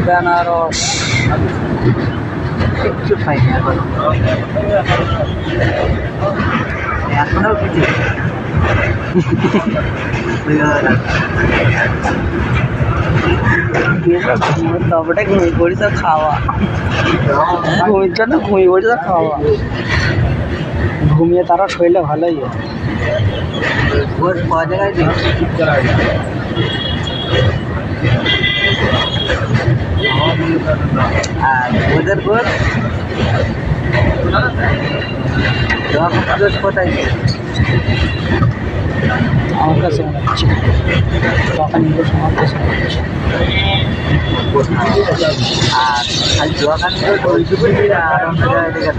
বেনারস একটু পাইনি এখনো কিছু তবেটা ঘুমিয়ে পড়ি তো খাওয়া ঘুমিয়ে জন্য ঘুমিয়ে পড়ি তো খাওয়া ঘুমিয়ে তারা শরীরে ভালোই পাওয়া জায়গায় আর ওদের গোদ কোথায় আমার কাছে মনে হচ্ছে তখন আমার কাছে মনে হচ্ছে আর জোয়াখান আর অন্য জায়গায় দেখে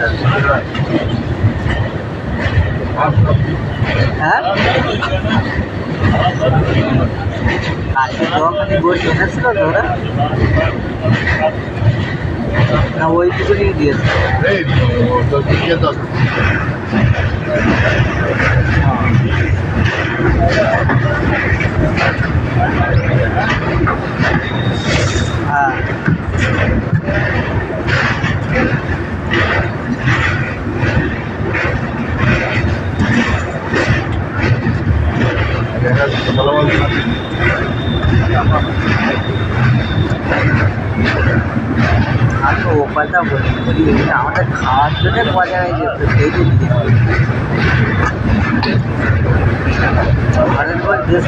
হ্যাঁ আজকে জোয়াখানি বই এনেছিল তো ওরা না ওইটুকু নিয়ে দিয়েছে হ্যাঁ আচ্ছা ওপারটা বলি আমাদের খাওয়ার জন্য বাজারে যেত সেই দিন ঘরের পর দেশ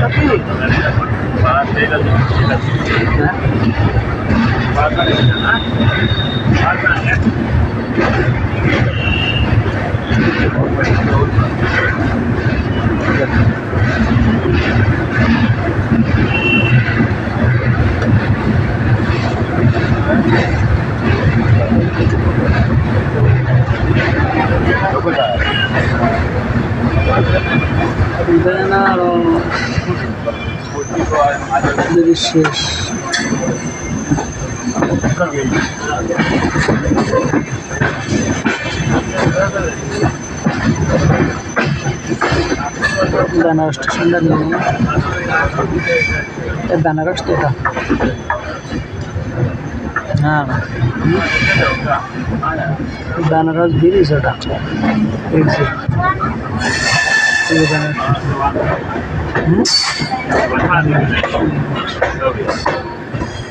শেষ বেনারস স্টেশনটা নেই বেনারস তো এটা না না বেনারস ব্রিজ ওটা বেনারস